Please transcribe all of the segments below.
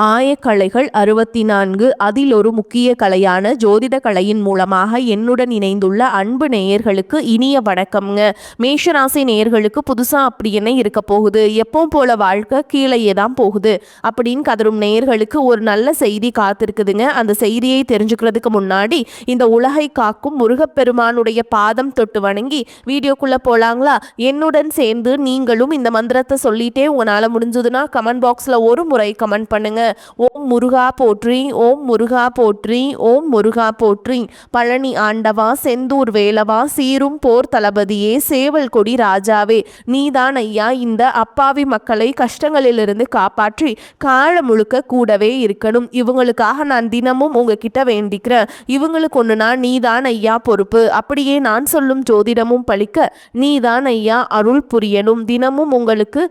ஆயக்கலைகள் 64 அதில் ஒரு முக்கிய கலையான ஜோதிட கலையின் மூலமாக என்னுடன் இணைந்துள்ள அன்பு நேயர்களுக்கு இனிய வணக்கம்ங்க. மேஷராசி நேயர்களுக்கு புதுசா அப்படி என்ன இருக்க போகுது, எப்பவும் போல வாழ்க்கை கீழேயே தான் போகுது அப்படின்னு கதரும் நேயர்களுக்கு ஒரு நல்ல செய்தி காத்திருக்குதுங்க. அந்த செய்தியை தெரிஞ்சுக்கிறதுக்கு முன்னாடி இந்த உலகை காக்கும் முருகப்பெருமானுடைய பாதம் தொட்டு வணங்கி வீடியோக்குள்ள போலாங்களா? என்னுடன் சேர்ந்து நீங்களும் இந்த மந்திரத்தை சொல்லிட்டே உங்களால முடிஞ்சதுன்னா கமெண்ட் பாக்ஸ்ல ஒரு முறை கமெண்ட் பண்ணுங்க. ஓம் முருகா போற்றி, ஓம் முருகா போற்றி, ஓம் முருகா போற்றி. பழனி ஆண்டவா, செந்தூர் வேலவா, சீரும் போர் தளபதியே, சேவல் கொடி ராஜாவே, நீதான் ஐயா இந்த அப்பாவி மக்களை கஷ்டங்களிலிருந்து காப்பாற்றி காலம் முழுக்க கூடவே இருக்கணும். இவங்களுக்காக நான் தினமும் உங்ககிட்ட வேண்டிக்கிறேன். இவங்களுக்கு ஒண்ணுனா நீதான் ஐயா பொறுப்பு. அப்படியே நான் சொல்லும் ஜோதிடமும் பழிக்க நீதான் ஐயா அருள் புரியணும். தினமும் உங்களுக்கு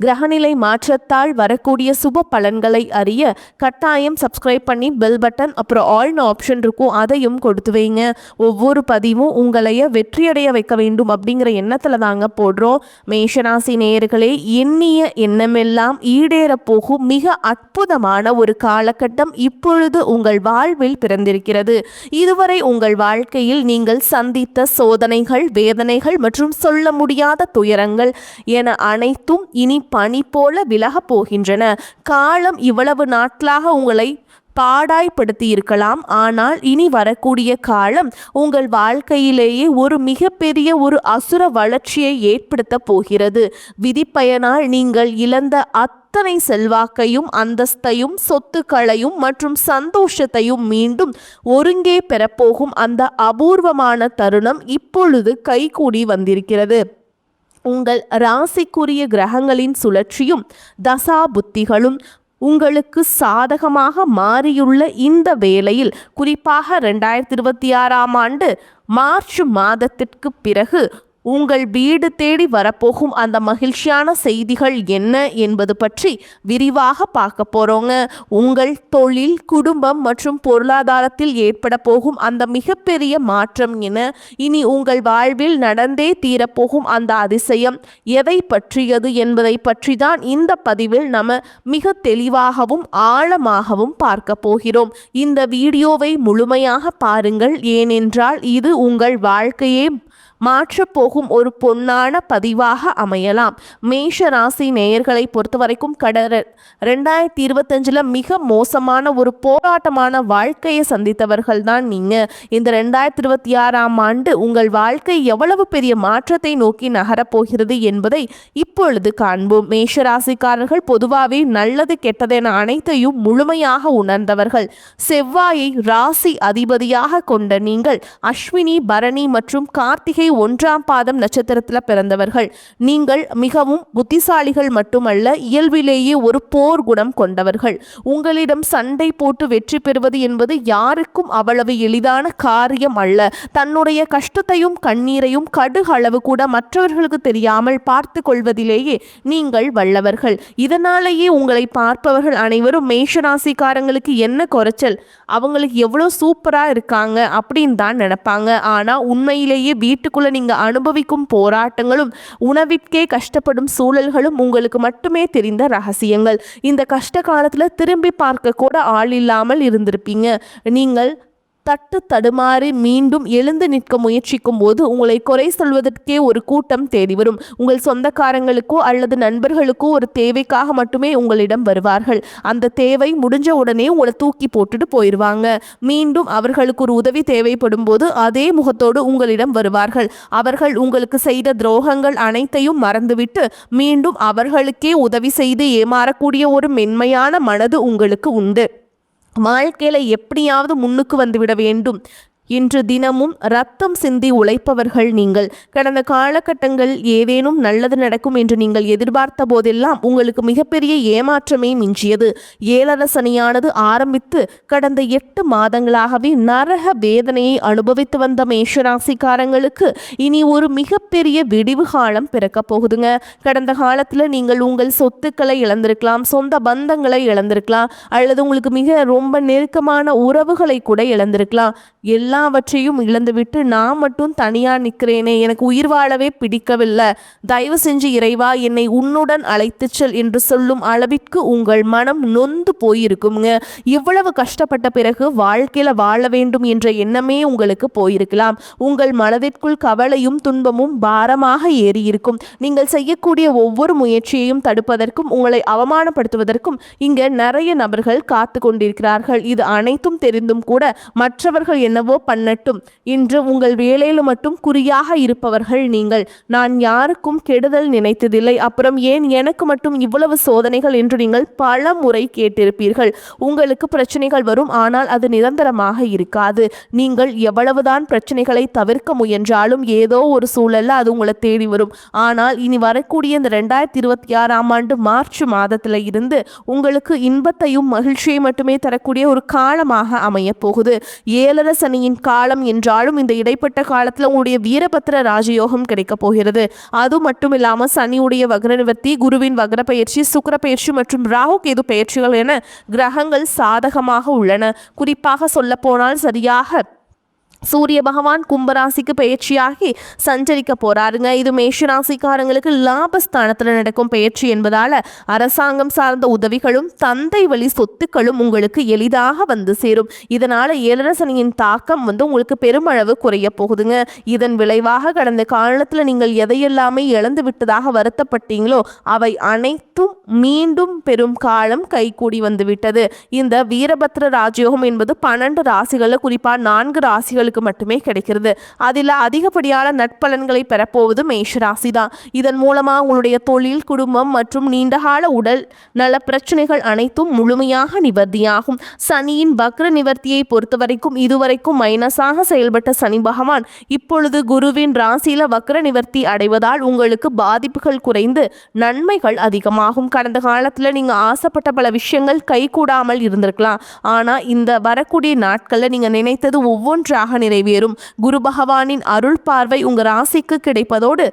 கிரகநிலை மாற்றத்தால் வரக்கூடிய சுப பலன்களை அறிய கட்டாயம் சப்ஸ்கிரைப் பண்ணி பெல் பட்டன் அப்புறம் ஆல்னு ஆப்ஷன் இருக்கும், அதையும் கொடுத்து வைங்க. ஒவ்வொரு பதிவும் உங்களைய வெற்றியடைய வைக்க வேண்டும் அப்படிங்கிற எண்ணத்தில் தாங்க போடுறோம். மேஷராசி நேயர்களே, எண்ணிய எண்ணமெல்லாம் ஈடேற போகும் மிக அற்புதமான ஒரு காலகட்டம் இப்பொழுது உங்கள் வாழ்வில் பிறந்திருக்கிறது. இதுவரை உங்கள் வாழ்க்கையில் நீங்கள் சந்தித்த சோதனைகள், வேதனைகள் மற்றும் சொல்ல முடியாத துயரங்கள் என அனைத்தும் இனி பனி போல விலகப் போகின்றன. காலம் இவ்வளவு நாட்களாக உங்களை பாடாய்படுத்தி இருக்கலாம், ஆனால் இனி வரக்கூடிய காலம் உங்கள் வாழ்க்கையிலேயே ஒரு மிகப்பெரிய ஒரு அசுர வளர்ச்சியை ஏற்படுத்த போகிறது. விதிப்பயனால் நீங்கள் இழந்த அத்தனை செல்வாக்கையும் அந்தஸ்தையும் சொத்துக்களையும் மற்றும் சந்தோஷத்தையும் மீண்டும் ஒருங்கே பெறப்போகும் அந்த அபூர்வமான தருணம் இப்பொழுது கைகூடி வந்திருக்கிறது. உங்கள் ராசிக்குரிய கிரகங்களின் சுழற்சியும் தசா புத்திகளும் உங்களுக்கு சாதகமாக மாறியுள்ள இந்த வேளையில், குறிப்பாக 2026ஆம் ஆண்டு மார்ச் மாதத்திற்கு பிறகு உங்கள் வீடு தேடி வரப்போகும் அந்த மகிழ்ச்சியான செய்திகள் என்ன என்பது பற்றி விரிவாக பார்க்க போகிறோங்க. உங்கள் தொழில், குடும்பம் மற்றும் பொருளாதாரத்தில் ஏற்பட போகும் அந்த மிகப்பெரிய மாற்றம் என, இனி உங்கள் வாழ்வில் நடந்தே தீரப்போகும் அந்த அதிசயம் எதை பற்றியது என்பதை பற்றி தான் இந்த பதிவில் நம்ம மிக தெளிவாகவும் ஆழமாகவும் பார்க்க போகிறோம். இந்த வீடியோவை முழுமையாக பாருங்கள், ஏனென்றால் இது உங்கள் வாழ்க்கையே மாற்றப்போகும் ஒரு பொன்னான பதிவாக அமையலாம். மேஷ ராசி நேயர்களை பொறுத்த வரைக்கும் 2025 மிக மோசமான ஒரு போராட்டமான வாழ்க்கையை சந்தித்தவர்கள் தான் நீங்க. இந்த 2026ஆம் ஆண்டு உங்கள் வாழ்க்கை எவ்வளவு பெரிய மாற்றத்தை நோக்கி நகரப்போகிறது என்பதை இப்பொழுது காண்போம். மேஷ ராசிக்காரர்கள் பொதுவாகவே நல்லது கெட்டதென அனைத்தையும் முழுமையாக உணர்ந்தவர்கள். செவ்வாயை ராசி அதிபதியாக கொண்ட நீங்கள் அஸ்வினி, பரணி மற்றும் கார்த்திகை 1ஆம் பாதம் நட்சத்திரத்தில் பிறந்தவர்கள். நீங்கள் மிகவும் புத்திசாலிகள் மட்டுமல்ல, இயல்பிலேயே ஒரு போர் குணம் கொண்டவர்கள். உங்களிடம் சண்டை போட்டு வெற்றி பெறுவது என்பது யாருக்கும் அவ்வளவு எளிதான காரியம் அல்ல. தன்னுடைய கஷ்டத்தையும் கண்ணீரையும் கடுகளவு கூட மற்றவர்களுக்கு தெரியாமல் பார்த்து கொள்வதிலேயே நீங்கள் வல்லவர்கள். இதனாலேயே உங்களை பார்ப்பவர்கள் அனைவரும் மேஷராசிக்காரங்களுக்கு என்ன குறைச்சல், அவங்களுக்கு எவ்வளோ சூப்பரா இருக்காங்க அப்படின்னு தான் நினைப்பாங்க. ஆனா உண்மையிலேயே வீட்டுக்குள்ள நீங்க அனுபவிக்கும் போராட்டங்களும் உணவிற்கே கஷ்டப்படும் சூழல்களும் உங்களுக்கு மட்டுமே தெரிந்த ரகசியங்கள். இந்த கஷ்ட காலத்துல திரும்பி பார்க்க கூட ஆள் இல்லாமல் இருந்திருப்பீங்க. நீங்கள் தட்டு தடுமாறி மீண்டும் எழுந்து நிற்க முயற்சிக்கும் போது உங்களை குறை சொல்வதற்கே ஒரு கூட்டம் தேடி வரும். உங்கள் சொந்தக்காரங்களுக்கோ அல்லது நண்பர்களுக்கோ ஒரு தேவைக்காக மட்டுமே உங்களிடம் வருவார்கள். அந்த தேவை முடிஞ்ச உடனே உங்களை தூக்கி போட்டுட்டு போயிடுவாங்க. மீண்டும் அவர்களுக்கு ஒரு உதவி தேவைப்படும் போது அதே முகத்தோடு உங்களிடம் வருவார்கள். அவர்கள் உங்களுக்கு செய்த துரோகங்கள் அனைத்தையும் மறந்துவிட்டு மீண்டும் அவர்களுக்கே உதவி செய்து ஏமாறக்கூடிய ஒரு மென்மையான மனது உங்களுக்கு உண்டு. வாழ்க்கையில எப்படியாவது முன்னுக்கு வந்துவிட வேண்டும் இன்று தினமும் ரத்தம் சிந்தி உழைப்பவர்கள் நீங்கள். கடந்த காலகட்டங்கள் ஏதேனும் நல்லது நடக்கும் என்று நீங்கள் எதிர்பார்த்த போதெல்லாம் உங்களுக்கு மிகப்பெரிய ஏமாற்றமே மிஞ்சியது. ஏழரை சனியானது ஆரம்பித்து கடந்த 8 மாதங்களாகவே நரக வேதனையை அனுபவித்து வந்த மேஷராசிக்காரங்களுக்கு இனி ஒரு மிகப்பெரிய விடிவு காலம் பிறக்க போகுதுங்க. கடந்த காலத்தில் நீங்கள் உங்கள் சொத்துக்களை இழந்திருக்கலாம், சொந்த பந்தங்களை இழந்திருக்கலாம், அல்லது உங்களுக்கு மிக ரொம்ப நெருக்கமான உறவுகளை கூட இழந்திருக்கலாம். எல்லா எல்லாவற்றையும் இழந்துவிட்டு நான் மட்டும் தனியா நிற்கிறேனே, எனக்கு உயிர் வாழவே பிடிக்கவில்லை, தயவு செஞ்சு இறைவா என்னை உன்னுடன் அழைத்து செல் என்று சொல்லும் அளவிற்கு உங்கள் மனம் நொந்து போயிருக்குங்க. இவ்வளவு கஷ்டப்பட்ட பிறகு வாழ்க்கையில வாழ வேண்டும் என்ற எண்ணமே உங்களுக்கு போயிருக்கலாம். உங்கள் மனதிற்குள் கவலையும் துன்பமும் பாரமாக ஏறி இருக்கும். நீங்கள் செய்யக்கூடிய ஒவ்வொரு முயற்சியையும் தடுப்பதற்கும் உங்களை அவமானப்படுத்துவதற்கும் இங்க நிறைய நபர்கள் காத்து கொண்டிருக்கிறார்கள். இது அனைத்தும் தெரிந்தும் கூட மற்றவர்கள் என்னவோ பண்ணட்டும் இன்று உங்கள் வேலையில மட்டும் குறியாக இருப்பவர்கள் நீங்கள். நான் யாருக்கும் கெடுதல் நினைத்ததில்லை, அப்புறம் ஏன் எனக்கு மட்டும் இவ்வளவு சோதனைகள் என்று நீங்கள் பல முறை கேட்டிருப்பீர்கள். உங்களுக்கு பிரச்சனைகள் வரும், ஆனால் அது நிரந்தரமாக இருக்காது. நீங்கள் எவ்வளவுதான் பிரச்சனைகளை தவிர்க்க முயன்றாலும் ஏதோ ஒரு சூழல்ல அது உங்களை தேடி வரும். ஆனால் இனி வரக்கூடிய இந்த 2026ஆம் ஆண்டு மார்ச் மாதத்துல இருந்து உங்களுக்கு இன்பத்தையும் மகிழ்ச்சியை மட்டுமே தரக்கூடிய ஒரு காலமாக அமைய போகுது. 7 சனியின் காலம் என்றாலும் இந்த இடைப்பட்ட காலத்துல உங்களுடைய வீரபத்திர ராஜயோகம் கிடைக்க போகிறது. அது மட்டும் இல்லாம சனியுடைய வக்ர நிவர்த்தி, குருவின் வக்ர பயிற்சி, சுக்கிர பயிற்சி மற்றும் ராகு கேது பயிற்சிகள் என கிரகங்கள் சாதகமாக உள்ளன. குறிப்பாக சொல்ல போனால் சரியாக சூரிய பகவான் கும்பராசிக்கு பயிற்சியாகி சஞ்சரிக்க போறாருங்க. இது மேஷராசிக்காரங்களுக்கு லாபஸ்தானத்தில் நடக்கும் பயிற்சி என்பதால அரசாங்கம் சார்ந்த உதவிகளும் தந்தை வழி சொத்துக்களும் உங்களுக்கு எளிதாக வந்து சேரும். இதனால 7 சனியின் தாக்கம் உங்களுக்கு பெருமளவு குறைய போகுதுங்க. இதன் விளைவாக கடந்த காலத்தில் நீங்கள் எதையெல்லாமே இழந்து விட்டதாக வருத்தப்பட்டீங்களோ அவை அனைத்தும் மீண்டும் பெரும் காலம் கைகூடி வந்து விட்டது. இந்த வீரபத்ர ராஜயோகம் என்பது 12 ராசிகளில் குறிப்பா 4 ராசிகள் மட்டுமே கிடைக்கிறது. அதில் அதிகப்படியான நட்பலன்களை பெறப்போவது மேஷராசி தான். இதன் மூலமா உங்களுடைய தொழில், குடும்பம் மற்றும் நீண்டகால உடல் நல பிரச்சனைகள் அனைத்தும் முழுமையாக நிவர்த்தியாகும். சனியின் வக்ர நிவர்த்தியை பொறுத்தவரைக்கும் இதுவரைக்கும் மைனஸாக செயல்பட்ட சனி பகவான் இப்பொழுது குருவின் ராசியில வக்ர நிவர்த்தி அடைவதால் உங்களுக்கு பாதிப்புகள் குறைந்து நன்மைகள் அதிகமாகும். கடந்த காலத்துல நீங்க ஆசைப்பட்ட பல விஷயங்கள் கைகூடாமல் இருந்திருக்கலாம். ஆனா இந்த வரக்கூடிய நாட்கள்ல நீங்க நினைத்தது ஒவ்வொன்றாக நிறைவேறும். குரு பகவானின் அருள் பார்வை உங்க ராசிக்கு கிடைப்பதோடு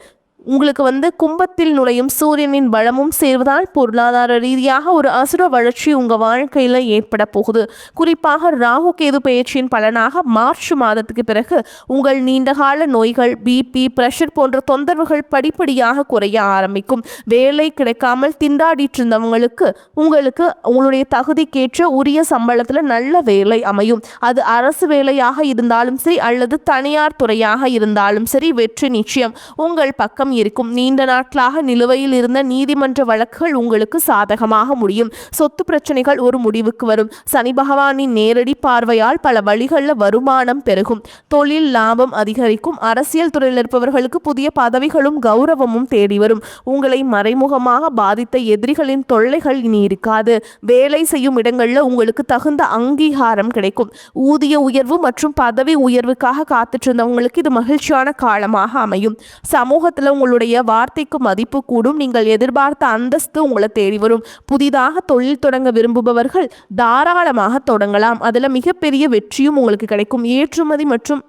உங்களுக்கு கும்பத்தில் நுழையும் சூரியனின் பலமும் சேர்வதால் பொருளாதார ரீதியாக ஒரு அசுர வளர்ச்சி உங்க வாழ்க்கையில ஏற்பட போகுது. குறிப்பாக ராகு கேது பயிற்சியின் பலனாக மார்ச் மாதத்துக்கு பிறகு உங்கள் நீண்டகால நோய்கள், பிபி, பிரஷர் போன்ற தொந்தரவுகள் படிப்படியாக குறைய ஆரம்பிக்கும். வேலை கிடைக்காமல் திண்டாடிட்டு இருந்தவங்களுக்கு உங்களுக்கு உங்களுடைய தகுதிக்கேற்ற உரிய சம்பளத்துல நல்ல வேலை அமையும். அது அரசு வேலையாக இருந்தாலும் சரி அல்லது தனியார் துறையாக இருந்தாலும் சரி வெற்றி நிச்சயம் உங்கள் பக்கம் இருக்கும். நீண்ட நாட்களாக நிலுவையில் இருந்த நீதிமன்ற வழக்குகள் உங்களுக்கு சாதகமாக முடியும். சொத்து பிரச்சனைகள் ஒரு முடிவுக்கு வரும். சனி பகவானின் நேரடி பார்வையால் பல வழிகளில் வருமானம் பெருகும். தொழில் லாபம் அதிகரிக்கும். அரசியல் துறையில் இருப்பவர்களுக்கு புதிய பதவிகளும் கௌரவமும் தேடி வரும். உங்களை மறைமுகமாக பாதித்த எதிரிகளின் தொல்லைகள் இனி இருக்காது. வேலை செய்யும் இடங்களில் உங்களுக்கு தகுந்த அங்கீகாரம் கிடைக்கும். ஊதிய உயர்வு மற்றும் பதவி உயர்வுக்காக காத்துட்டு இருந்தவங்களுக்கு இது மகிழ்ச்சியான காலமாக அமையும். சமூகத்தில் உங்களுடைய வார்த்தைக்கு மதிப்பு கூடும். நீங்கள் எதிர்பார்த்த அந்தஸ்து உங்களை தேடி வரும். புதிதாக தொழில் தொடங்க விரும்புபவர்கள் தாராளமாக தொடங்கலாம். அதில் மிகப்பெரிய வெற்றியும் உங்களுக்கு கிடைக்கும். ஏற்றுமதி மற்றும்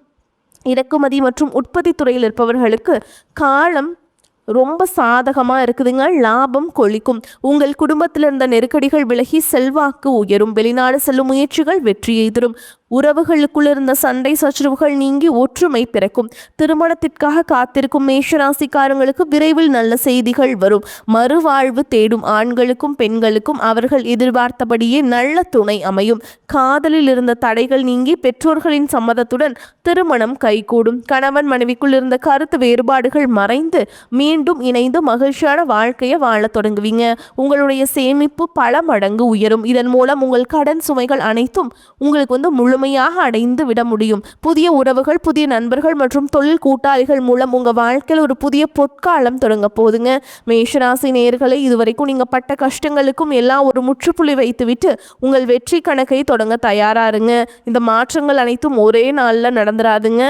இறக்குமதி மற்றும் உற்பத்தி துறையில் இருப்பவர்களுக்கு காலம் ரொம்ப சாதகமாக இருக்குதுங்க. லாபம் கொளிக்கும். உங்கள் குடும்பத்தில் இருந்த நெருக்கடிகள் விலகி செல்வாக்கு உயரும். வெளிநாடு செல்லும் முயற்சிகள் வெற்றியை தரும். உறவுகளுக்குள் இருந்த சண்டை சச்சரவுகள் நீங்கி ஒற்றுமை பிறக்கும். திருமணத்திற்காக காத்திருக்கும் மேஷராசிக்காரங்களுக்கு விரைவில் நல்ல செய்திகள் வரும். மறுவாழ்வு தேடும் ஆண்களுக்கும் பெண்களுக்கும் அவர்கள் எதிர்பார்த்தபடியே நல்ல துணை அமையும். காதலில் இருந்த தடைகள் நீங்கி பெற்றோர்களின் சம்மதத்துடன் திருமணம் கைகூடும். கணவன் மனைவிக்குள் இருந்த கருத்து வேறுபாடுகள் மறைந்து மீண்டும் இணைந்து மகிழ்ச்சியான வாழ்க்கையை வாழ தொடங்குவீங்க. உங்களுடைய சேமிப்பு பல மடங்கு உயரும். இதன் மூலம் உங்கள் கடன் சுமைகள் அனைத்தும் உங்களுக்கு முழுமையாக அடைந்து விட முடியும். புதிய உறவுகள், புதிய நண்பர்கள் மற்றும் தொழில் கூட்டாளிகள் மூலம் உங்க வாழ்க்கையில் ஒரு புதிய பொற்காலம் தொடங்க போகுதுங்க. மேஷராசி நேயர்களை இதுவரைக்கும் நீங்க பட்ட கஷ்டங்களுக்கும் எல்லாம் ஒரு முற்றுப்புள்ளி வைத்துவிட்டு உங்கள் வெற்றி கணக்கை தொடங்க தயாரா இருங்க. இந்த மாற்றங்கள் அனைத்தும் ஒரே நாள்ல நடந்துராதுங்க.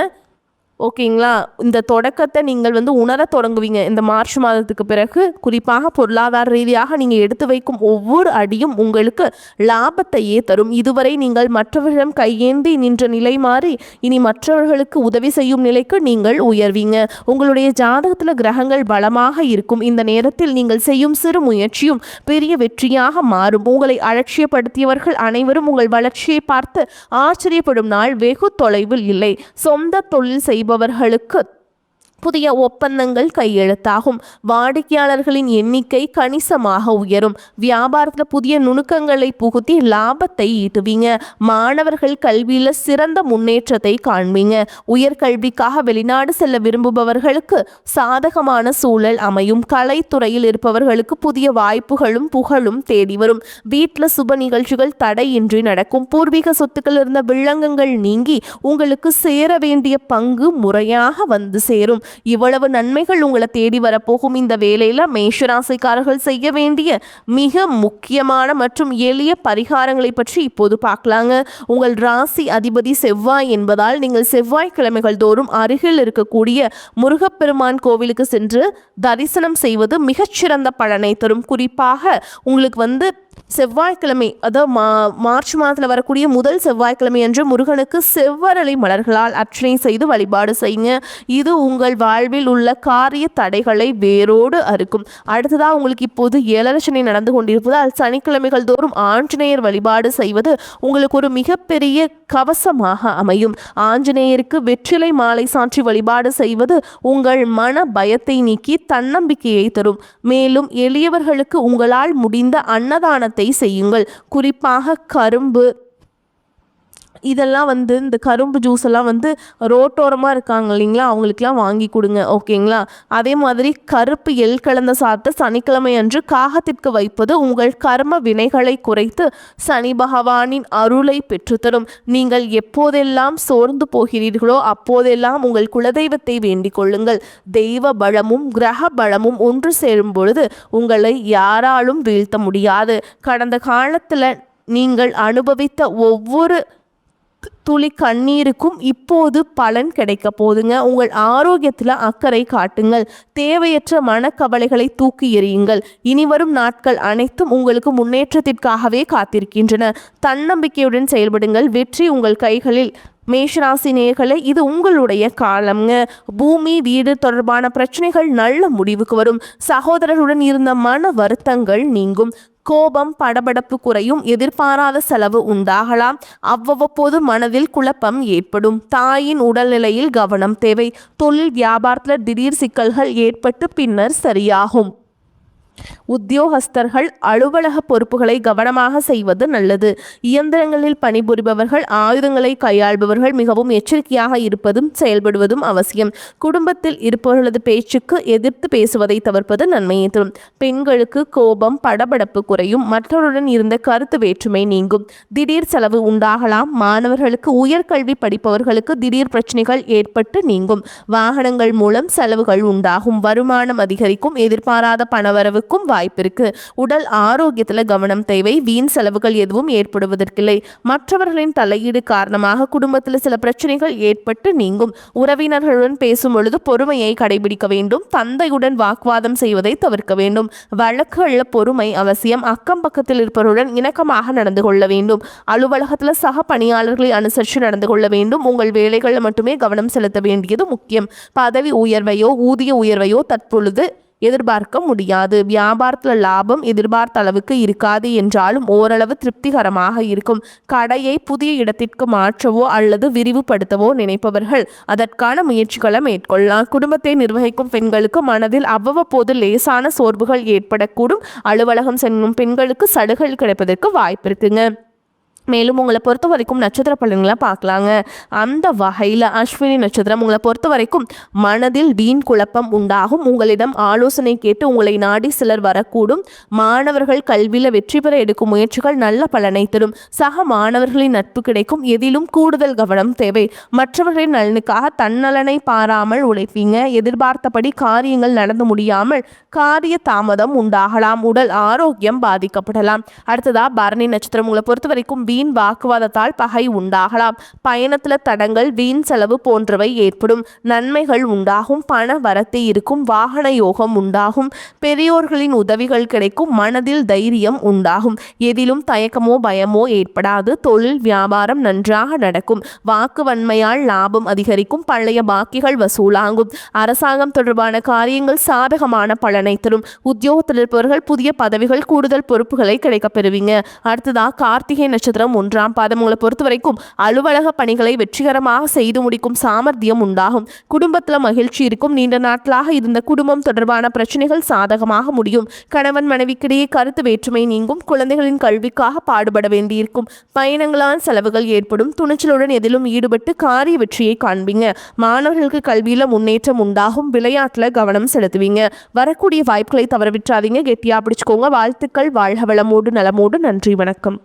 ஓகேங்களா? இந்த தொடக்கத்தை நீங்கள் உணரத் தொடங்குவீங்க இந்த மார்ச் மாதத்துக்கு பிறகு. குறிப்பாக பொருளாதார ரீதியாக நீங்கள் எடுத்து வைக்கும் ஒவ்வொரு அடியும் உங்களுக்கு லாபத்தையே தரும். இதுவரை நீங்கள் மற்றவர்களிடம் கையேந்தி நின்ற நிலை மாறி இனி மற்றவர்களுக்கு உதவி செய்யும் நிலைக்கு நீங்கள் உயர்வீங்க. உங்களுடைய ஜாதகத்தில் கிரகங்கள் பலமாக இருக்கும். இந்த நேரத்தில் நீங்கள் செய்யும் சிறு முயற்சியும் பெரிய வெற்றியாக மாறும். உங்களை அலட்சியப்படுத்தியவர்கள் அனைவரும் உங்கள் வளர்ச்சியை பார்த்து ஆச்சரியப்படும் நாள் வெகு தொலைவில் இல்லை. சொந்த தொழில் செய்பவர்களுக்கு புதிய ஒப்பந்தங்கள் கையெழுத்தாகும். வாடிக்கையாளர்களின் எண்ணிக்கை கணிசமாக உயரும். வியாபாரத்தில் புதிய நுணுக்கங்களை புகுத்தி லாபத்தை ஈட்டுவீங்க. மாணவர்கள் கல்வியில் சிறந்த முன்னேற்றத்தை காண்பீங்க. உயர்கல்விக்காக வெளிநாடு செல்ல விரும்புபவர்களுக்கு சாதகமான சூழல் அமையும். கலைத்துறையில் இருப்பவர்களுக்கு புதிய வாய்ப்புகளும் புகழும் தேடி வரும். வீட்டில் சுப நிகழ்ச்சிகள் தடையின்றி நடக்கும். பூர்வீக சொத்துக்கள் இருந்த வில்லங்கங்கள் நீங்கி உங்களுக்கு சேர வேண்டிய பங்கு முறையாக வந்து சேரும். இவ்வளவு நன்மைகள் உங்களை தேடி வரப்போகும் இந்த வேளையில மேஷராசிக்காரர்கள் செய்ய வேண்டிய மிக முக்கியமான மற்றும் எளிய பரிகாரங்களை பற்றி இப்போது பார்க்கலாங்க. உங்கள் ராசி அதிபதி செவ்வாய் என்பதால் நீங்கள் செவ்வாய்க்கிழமைகள் தோறும் அருகில் இருக்கக்கூடிய முருகப்பெருமான் கோவிலுக்கு சென்று தரிசனம் செய்வது மிகச்சிறந்த பலனை தரும். குறிப்பாக உங்களுக்கு செவ்வாய்க்கிழமை, அதாவது மார்ச் மாதத்தில் வரக்கூடிய முதல் செவ்வாய்க்கிழமை அன்று முருகனுக்கு செவ்வரளி மலர்களால் அர்ச்சனை செய்து வழிபாடு செய்யுங்க. இது உங்கள் வாழ்வில் உள்ள காரிய தடைகளை வேரோடு அறுக்கும். அடுத்ததாக உங்களுக்கு இப்போது ஏழரை நடந்து கொண்டிருப்பதால் சனிக்கிழமைகள் தோறும் ஆஞ்சநேயர் வழிபாடு செய்வது உங்களுக்கு ஒரு மிகப்பெரிய கவசமாக அமையும். ஆஞ்சநேயருக்கு வெற்றிலை மாலை சாற்றி வழிபாடு செய்வது உங்கள் மன பயத்தை நீக்கி தன்னம்பிக்கையை தரும். மேலும் எளியவர்களுக்கு உங்களால் முடிந்த அன்னதானத்தை செய்யுங்கள். குறிப்பாக கரும்பு இதெல்லாம் இந்த கரும்பு ஜூஸ் எல்லாம் ரோட்டோரமாக இருக்காங்க இல்லைங்களா, அவங்களுக்கெல்லாம் வாங்கி கொடுங்க. ஓகேங்களா? அதே மாதிரி கருப்பு எள் கலந்த சாப்பிட்டு சனிக்கிழமை அன்று காகத்திற்கு வைப்பது உங்கள் கர்ம வினைகளை குறைத்து சனி பகவானின் அருளை பெற்றுத்தரும். நீங்கள் எப்போதெல்லாம் சோர்ந்து போகிறீர்களோ அப்போதெல்லாம் உங்கள் குலதெய்வத்தை வேண்டிக் கொள்ளுங்கள். தெய்வ பலமும் கிரக பலமும் ஒன்று சேரும் பொழுது உங்களை யாராலும் வீழ்த்த முடியாது. கடந்த காலத்தில் நீங்கள் அனுபவித்த ஒவ்வொரு துளி கண்ணீருக்கும் இப்போது பலன் கிடைக்க போதுங்க. உங்கள் ஆரோக்கியத்தில் அக்கறை காட்டுங்கள். தேவையற்ற மனக்கவலைகளை தூக்கி எறியுங்கள். இனிவரும் நாட்கள் அனைத்தும் உங்களுக்கு முன்னேற்றத்திற்காகவே காத்திருக்கின்றன. தன்னம்பிக்கையுடன் செயல்படுங்கள். வெற்றி உங்கள் கைகளில். மேஷராசி நேயர்களே, இது உங்களுடைய காலம்ங்க. பூமி வீடு தொடர்பான பிரச்சனைகள் நல்ல முடிவுக்கு வரும். சகோதரருடன் இருந்த மன வருத்தங்கள் நீங்கும். கோபம் படபடப்பு குறையும். எதிர்பாராத செலவு உண்டாகலாம். அவ்வப்போது மனதில் குழப்பம் ஏற்படும். தாயின் உடல்நிலையில் கவனம் தேவை. தொழில் வியாபாரத்தில் திடீர் சிக்கல்கள் ஏற்பட்டு பின்னர் சரியாகும். உத்தியோகஸ்தர்கள் அலுவலக பொறுப்புகளை கவனமாக செய்வது நல்லது. இயந்திரங்களில் பணிபுரிபவர்கள், ஆயுதங்களை கையாள்பவர்கள் மிகவும் எச்சரிக்கையாக இருப்பதும் செயல்படுவதும் அவசியம். குடும்பத்தில் இருப்பவர்களது பேச்சுக்கு எதிர்த்து பேசுவதை தவிர்ப்பது நன்மையை தரும். பெண்களுக்கு கோபம் படபடப்பு குறையும். மற்றவருடன் இருந்த கருத்து வேற்றுமை நீங்கும். திடீர் செலவு உண்டாகலாம். மாணவர்களுக்கு, உயர்கல்வி படிப்பவர்களுக்கு திடீர் பிரச்சனைகள் ஏற்பட்டு நீங்கும். வாகனங்கள் மூலம் செலவுகள் உண்டாகும். வருமானம் அதிகரிக்கும். எதிர்பாராத பணவரவு வாய்ப்பிருக்கு. உடல் ஆரோக்கியத்தில் கவனம் தேவை. வீண் செலவுகள் எதுவும் ஏற்படுவதற்கில்லை. மற்றவர்களின் தலையீடு காரணமாக குடும்பத்தில் சில பிரச்சனைகள் ஏற்பட்டு நீங்கும். உறவினர்களுடன் பேசும் பொழுது பொறுமையை கடைபிடிக்க வேண்டும். தந்தையுடன் வாக்குவாதம் செய்வதை தவிர்க்க வேண்டும். வழக்குகளில் பொறுமை அவசியம். அக்கம் பக்கத்தில் இருப்பவருடன் இணக்கமாக நடந்து கொள்ள வேண்டும். அலுவலகத்தில் சக பணியாளர்களை அனுசரித்து நடந்து கொள்ள வேண்டும். உங்கள் வேலைகளில் மட்டுமே கவனம் செலுத்த வேண்டியது முக்கியம். பதவி உயர்வையோ ஊதிய உயர்வையோ தற்பொழுது எதிர்பார்க்க முடியாது. வியாபாரத்தில் லாபம் எதிர்பார்த்த அளவுக்கு இருக்காது என்றாலும் ஓரளவு திருப்திகரமாக இருக்கும். கடையை புதிய இடத்திற்கு மாற்றவோ அல்லது விரிவுபடுத்தவோ நினைப்பவர்கள் அதற்கான முயற்சிகளை மேற்கொள்ளலாம். குடும்பத்தை நிர்வகிக்கும் பெண்களுக்கு மனதில் அவ்வப்போது லேசான சோர்வுகள் ஏற்படக்கூடும். அலுவலகம் செல்லும் பெண்களுக்கு சலுகைகள் கிடைப்பதற்கு வாய்ப்பு இருக்குங்க. மேலும் உங்களை பொறுத்த வரைக்கும் நட்சத்திர பலன்களை பார்க்கலாங்க. அந்த வகையில் அஸ்வினி நட்சத்திரம் உங்களை பொறுத்த வரைக்கும் மனதில் வீண் குழப்பம் உண்டாகும். உங்களிடம் ஆலோசனை கேட்டு உங்களை நாடி சிலர் வரக்கூடும். மாணவர்கள் கல்வியில் வெற்றி பெற எடுக்கும் முயற்சிகள் நல்ல பலனை தரும். சக மாணவர்களின் நட்பு கிடைக்கும். எதிலும் கூடுதல் கவனம் தேவை. மற்றவர்களின் நலனுக்காக தன்னலனை பாராமல் உழைப்பீங்க. எதிர்பார்த்தபடி காரியங்கள் நடந்து முடியாமல் காரிய தாமதம் உண்டாகலாம். உடல் ஆரோக்கியம் பாதிக்கப்படலாம். அடுத்ததா பரணி நட்சத்திரம் உங்களை பொறுத்த வரைக்கும் வீண் வாக்குவாதத்தால் பகை உண்டாகலாம். பயணத்துல தடங்கள், வீண் செலவு போன்றவை ஏற்படும். நன்மைகள் உண்டாகும். பண வரத்து இருக்கும். வாகன யோகம் உண்டாகும். பெரியோர்களின் உதவிகள் கிடைக்கும். மனதில் தைரியம் உண்டாகும். எதிலும் தயக்கமோ பயமோ ஏற்படாது. தொழில் வியாபாரம் நன்றாக நடக்கும். வாக்கு வன்மையால் லாபம் அதிகரிக்கும். பழைய பாக்கிகள் வசூலாகும். அரசாங்கம் தொடர்பான காரியங்கள் சாதகமான பலனை தரும். உத்தியோகத்தில் இருப்பவர்கள் புதிய பதவிகள், கூடுதல் பொறுப்புகளை கிடைக்கப் பெறுவீங்க. அடுத்ததா கார்த்திகை நட்சத்திரம் 1ஆம் பாதம். உங்களை பொறுத்த வரைக்கும் அலுவலக பணிகளை வெற்றிகரமாக செய்து முடிக்கும் சாமர்த்தியம் உண்டாகும். குடும்பத்தில் மகிழ்ச்சி இருக்கும். நீண்ட நாட்களாக இருந்த குடும்பம் தொடர்பான பிரச்சனைகள் சாதகமாக முடியும். கணவன் மனைவிக்கிடையே கருத்து வேற்றுமை நீங்கும். குழந்தைகளின் கல்விக்காக பாடுபட வேண்டியிருக்கும். பயணங்களால் செலவுகள் ஏற்படும். துணிச்சலுடன் எதிலும் ஈடுபட்டு காரிய வெற்றியை காண்பீங்க. மாணவர்களுக்கு கல்வியில முன்னேற்றம் உண்டாகும். விளையாட்டுல கவனம் செலுத்துவீங்க. வரக்கூடிய வாய்ப்புகளை தவறவிட்டாதீங்க. கெட்டியா பிடிச்சுக்கோங்க. வாழ்த்துக்கள். வாழ்க வளமோடு நலமோடு. நன்றி, வணக்கம்.